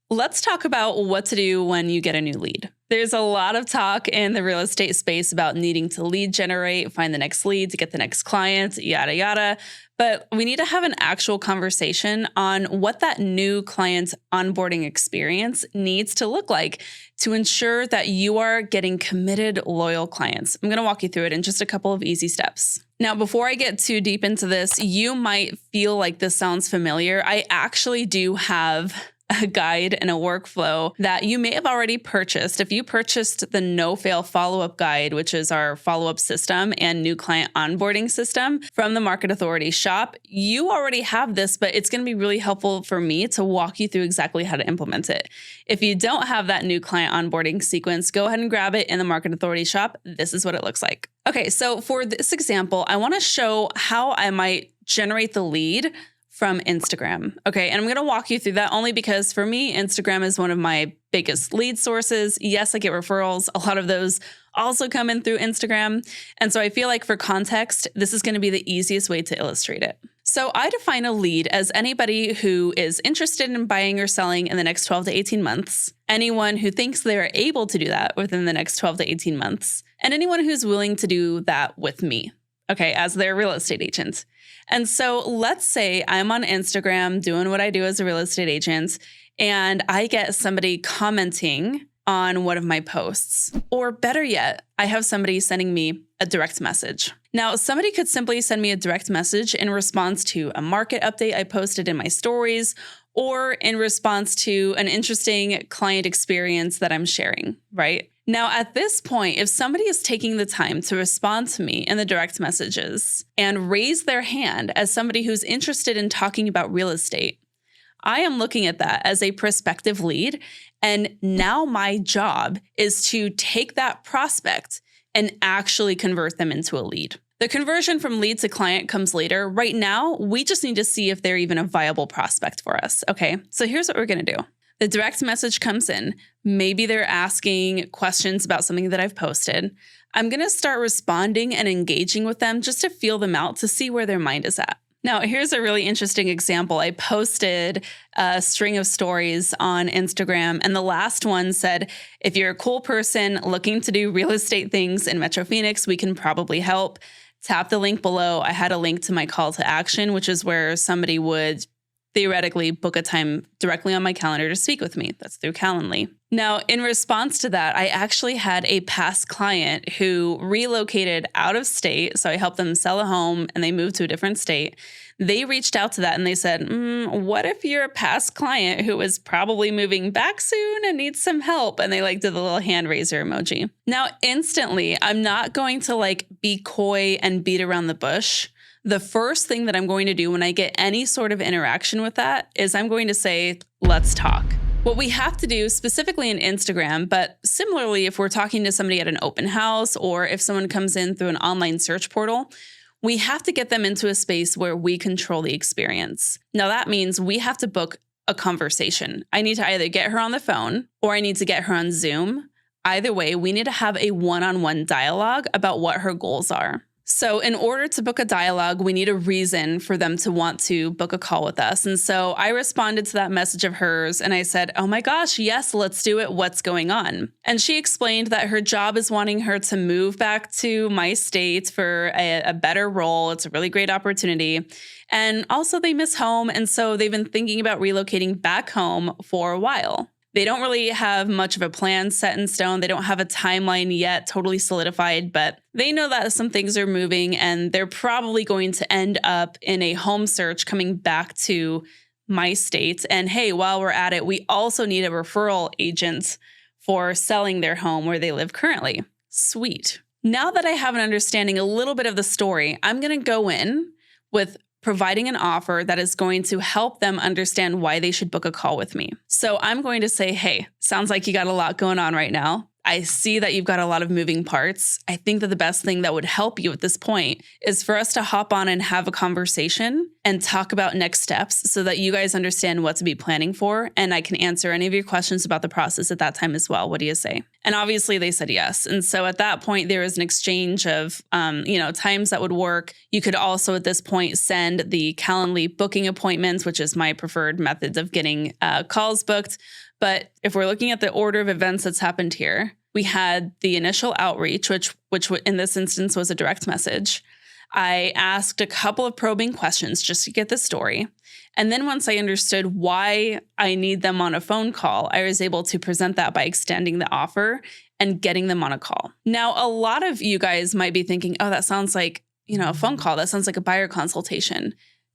Let's talk about what to do when you get a new lead. There's a lot of talk in the real estate space about needing to lead generate, find the next lead to get the next client, yada, yada. But we need to have an actual conversation on what that new client onboarding experience needs to look like to ensure that you are getting committed, loyal clients. I'm going to walk you through it in just a couple of easy steps. Now, before I get too deep into this, you might feel like this sounds familiar. I actually do have a guide and a workflow that you may have already purchased. If you purchased the no-fail follow-up guide, which is our follow-up system and new client onboarding system from the Market Authority shop, you already have this, but it's going to be really helpful for me to walk you through exactly how to implement it. If you don't have that new client onboarding sequence, go ahead and grab it in the Market Authority shop. This is what it looks like. Okay, so for this example, I want to show how I might generate the lead from Instagram. Okay, and I'm going to walk you through that only because for me, Instagram is one of my biggest lead sources. Yes, I get referrals. A lot of those also come in through Instagram. And so I feel like for context, this is going to be the easiest way to illustrate it. So I define a lead as anybody who is interested in buying or selling in the next 12 to 18 months, anyone who thinks they're able to do that within the next 12 to 18 months, and anyone who's willing to do that with me, okay, as their real estate agent. And so let's say I'm on Instagram doing what I do as a real estate agent, and I get somebody commenting on one of my posts. Or better yet, I have somebody sending me a direct message. Now, somebody could simply send me a direct message in response to a market update I posted in my stories, or in response to an interesting client experience that I'm sharing, right? Now, at this point, if somebody is taking the time to respond to me in the direct messages and raise their hand as somebody who's interested in talking about real estate, I am looking at that as a prospective lead. And now my job is to take that prospect and actually convert them into a lead. The conversion from lead to client comes later. Right now, we just need to see if they're even a viable prospect for us. Okay, so here's what we're going to do. The direct message comes in. Maybe they're asking questions about something that I've posted. I'm going to start responding and engaging with them just to feel them out to see where their mind is at. Now, here's a really interesting example. I posted a string of stories on Instagram, and the last one said, if you're a cool person looking to do real estate things in Metro Phoenix, we can probably help. Tap the link below. I had a link to my call to action, which is where somebody would theoretically book a time directly on my calendar to speak with me. That's through Calendly. Now, in response to that, I actually had a past client who relocated out of state. So I helped them sell a home and they moved to a different state. They reached out to that and they said, what if you're a past client who is probably moving back soon and needs some help? And they did the little hand raiser emoji. Now, instantly, I'm not going to be coy and beat around the bush. The first thing that I'm going to do when I get any sort of interaction with that is I'm going to say, let's talk. What we have to do specifically in Instagram, but similarly, if we're talking to somebody at an open house or if someone comes in through an online search portal, we have to get them into a space where we control the experience. Now, that means we have to book a conversation. I need to either get her on the phone or I need to get her on Zoom. Either way, we need to have a one-on-one dialogue about what her goals are. So in order to book a dialogue, we need a reason for them to want to book a call with us. And so I responded to that message of hers and I said, oh my gosh, yes, let's do it. What's going on? And she explained that her job is wanting her to move back to my state for a better role. It's a really great opportunity. And also they miss home. And so they've been thinking about relocating back home for a while. They don't really have much of a plan set in stone. They don't have a timeline yet totally solidified, but they know that some things are moving and they're probably going to end up in a home search coming back to my state. And hey, while we're at it, we also need a referral agent for selling their home where they live currently. Sweet. Now that I have an understanding a little bit of the story, I'm going to go in with providing an offer that is going to help them understand why they should book a call with me. So I'm going to say, hey, sounds like you got a lot going on right now. I see that you've got a lot of moving parts. I think that the best thing that would help you at this point is for us to hop on and have a conversation and talk about next steps so that you guys understand what to be planning for. And I can answer any of your questions about the process at that time as well. What do you say? And obviously they said yes. And so at that point, there was an exchange of, times that would work. You could also at this point send the Calendly booking appointments, which is my preferred method of getting calls booked. But if we're looking at the order of events that's happened here, we had the initial outreach, which in this instance was a direct message. I asked a couple of probing questions just to get the story. And then once I understood why I need them on a phone call, I was able to present that by extending the offer and getting them on a call. Now, a lot of you guys might be thinking, oh, that sounds like, a phone call. That sounds like a buyer consultation.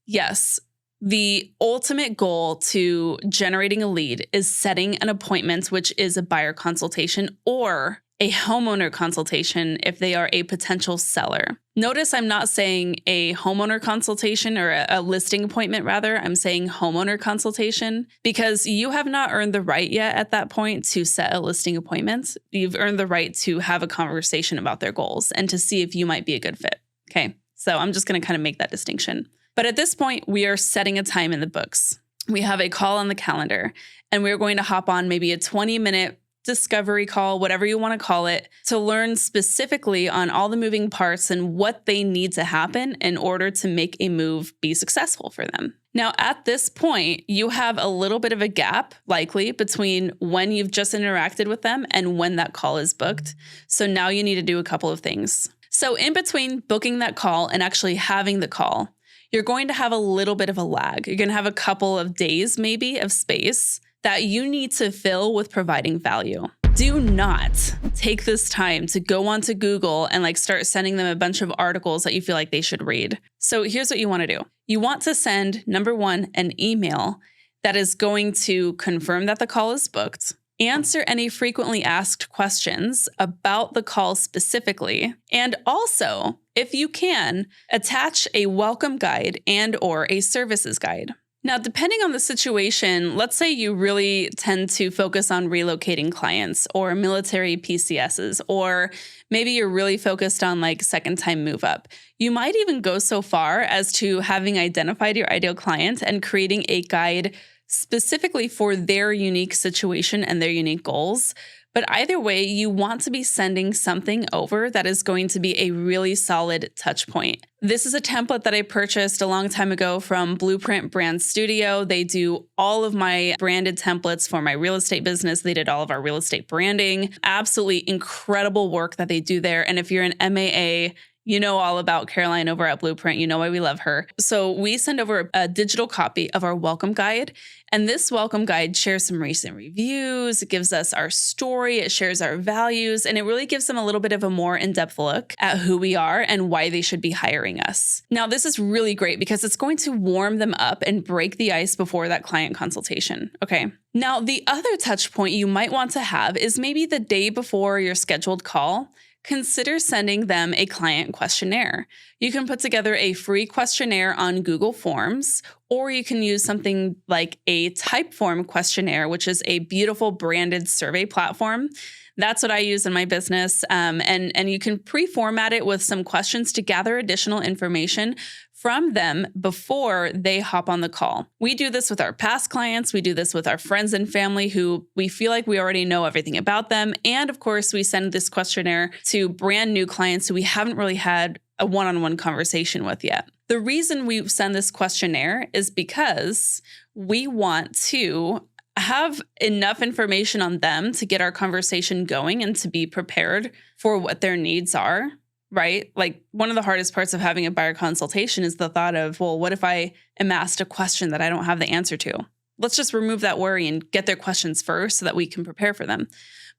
Yes. The ultimate goal to generating a lead is setting an appointment, which is a buyer consultation or a homeowner consultation if they are a potential seller. Notice I'm not saying a homeowner consultation or a listing appointment, rather. I'm saying homeowner consultation because you have not earned the right yet at that point to set a listing appointment. You've earned the right to have a conversation about their goals and to see if you might be a good fit. Okay, so I'm just going to kind of make that distinction. But at this point, we are setting a time in the books. We have a call on the calendar, and we're going to hop on maybe a 20-minute discovery call, whatever you want to call it, to learn specifically on all the moving parts and what they need to happen in order to make a move be successful for them. Now, at this point, you have a little bit of a gap, likely, between when you've just interacted with them and when that call is booked. So now you need to do a couple of things. So in between booking that call and actually having the call, you're going to have a little bit of a lag. You're going to have a couple of days, maybe, of space that you need to fill with providing value. Do not take this time to go onto Google and start sending them a bunch of articles that you feel like they should read. So here's what you want to do. You want to send, number one, an email that is going to confirm that the call is booked, answer any frequently asked questions about the call specifically, and also, if you can, attach a welcome guide and/or a services guide. Now, depending on the situation, let's say you really tend to focus on relocating clients or military PCSs, or maybe you're really focused on second-time move-up. You might even go so far as to having identified your ideal client and creating a guide specifically for their unique situation and their unique goals. But either way, you want to be sending something over that is going to be a really solid touch point. This is a template that I purchased a long time ago from Blueprint Brand Studio. They do all of my branded templates for my real estate business. They did all of our real estate branding. Absolutely incredible work that they do there. And if you're an MAA, you know all about Caroline over at Blueprint. You know why we love her. So we send over a digital copy of our welcome guide. And this welcome guide shares some recent reviews. It gives us our story. It shares our values. And it really gives them a little bit of a more in-depth look at who we are and why they should be hiring us. Now, this is really great because it's going to warm them up and break the ice before that client consultation. Okay. Now, the other touch point you might want to have is maybe the day before your scheduled call. Consider sending them a client questionnaire. You can put together a free questionnaire on Google Forms, or you can use something like a Typeform questionnaire, which is a beautiful branded survey platform. That's what I use in my business. And you can pre-format it with some questions to gather additional information from them before they hop on the call. We do this with our past clients. We do this with our friends and family who we feel like we already know everything about them. And of course, we send this questionnaire to brand new clients who we haven't really had a one-on-one conversation with yet. The reason we send this questionnaire is because we want to have enough information on them to get our conversation going and to be prepared for what their needs are, right? One of the hardest parts of having a buyer consultation is the thought of, well, what if I am asked a question that I don't have the answer to? Let's just remove that worry and get their questions first so that we can prepare for them.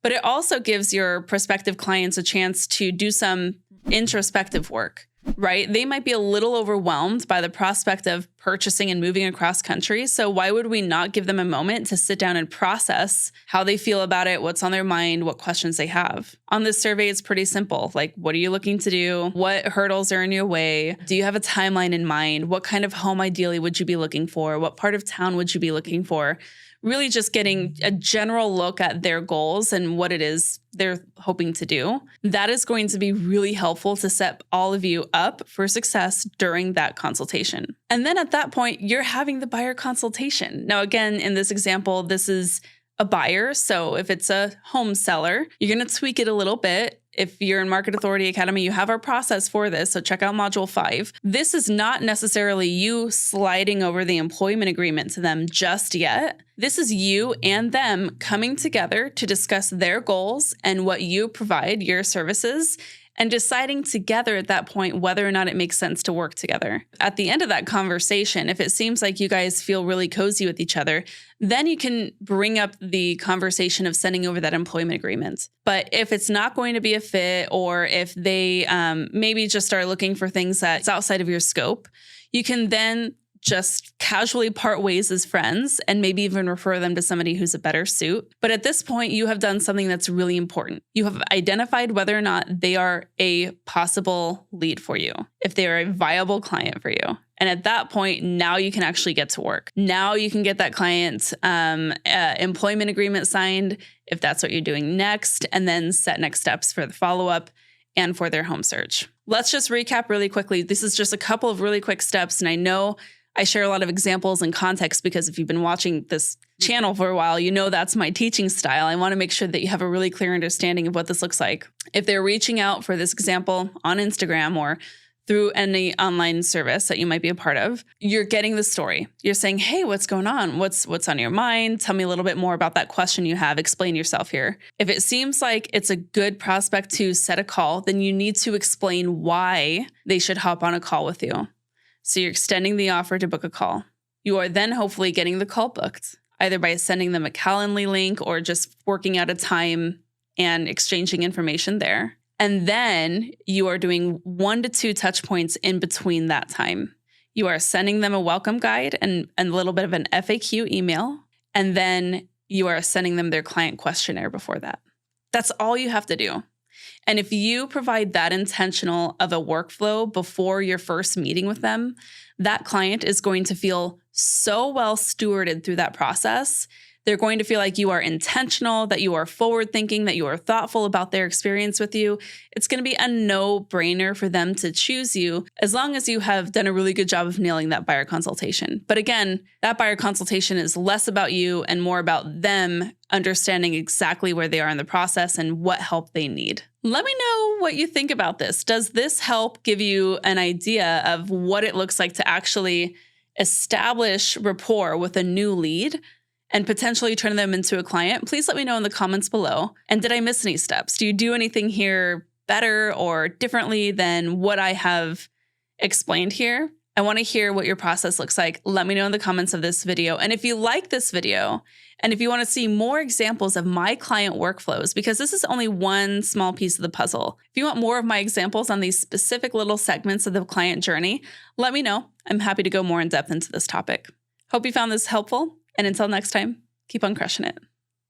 But it also gives your prospective clients a chance to do some introspective work, right? They might be a little overwhelmed by the prospect of purchasing and moving across country. So why would we not give them a moment to sit down and process how they feel about it, what's on their mind, what questions they have? On this survey, it's pretty simple. What are you looking to do? What hurdles are in your way? Do you have a timeline in mind? What kind of home ideally would you be looking for? What part of town would you be looking for? Really just getting a general look at their goals and what it is they're hoping to do. That is going to be really helpful to set all of you up for success during that consultation. And then at that point, you're having the buyer consultation. Now, again, in this example, this is a buyer. So if it's a home seller, you're going to tweak it a little bit. If you're in Market Authority Academy, you have our process for this. So check out Module 5. This is not necessarily you sliding over the employment agreement to them just yet. This is you and them coming together to discuss their goals and what you provide, your services, and deciding together at that point whether or not it makes sense to work together. At the end of that conversation, if it seems like you guys feel really cozy with each other, then you can bring up the conversation of sending over that employment agreement. But if it's not going to be a fit, or if they maybe just are looking for things that's outside of your scope, you can then just casually part ways as friends and maybe even refer them to somebody who's a better suit. But at this point, you have done something that's really important. You have identified whether or not they are a possible lead for you, if they are a viable client for you. And at that point, now you can actually get to work. Now you can get that client's employment agreement signed, if that's what you're doing next, and then set next steps for the follow-up and for their home search. Let's just recap really quickly. This is just a couple of really quick steps. And I know I share a lot of examples and context because if you've been watching this channel for a while, you know that's my teaching style. I want to make sure that you have a really clear understanding of what this looks like. If they're reaching out for this example on Instagram or through any online service that you might be a part of, you're getting the story. You're saying, hey, what's going on? What's on your mind? Tell me a little bit more about that question you have. Explain yourself here. If it seems like it's a good prospect to set a call, then you need to explain why they should hop on a call with you. So you're extending the offer to book a call. You are then hopefully getting the call booked, either by sending them a Calendly link or just working out a time and exchanging information there. And then you are doing 1 to 2 touch points in between that time. You are sending them a welcome guide and a little bit of an FAQ email. And then you are sending them their client questionnaire before that. That's all you have to do. And if you provide that intentional of a workflow before your first meeting with them, that client is going to feel so well stewarded through that process. They're going to feel like you are intentional, that you are forward thinking, that you are thoughtful about their experience with you. It's going to be a no-brainer for them to choose you as long as you have done a really good job of nailing that buyer consultation. But again, that buyer consultation is less about you and more about them understanding exactly where they are in the process and what help they need. Let me know what you think about this. Does this help give you an idea of what it looks like to actually establish rapport with a new lead and potentially turn them into a client? Please let me know in the comments below. And did I miss any steps? Do you do anything here better or differently than what I have explained here? I want to hear what your process looks like. Let me know in the comments of this video. And if you like this video, and if you want to see more examples of my client workflows, because this is only one small piece of the puzzle. If you want more of my examples on these specific little segments of the client journey, let me know. I'm happy to go more in depth into this topic. Hope you found this helpful. And until next time, keep on crushing it.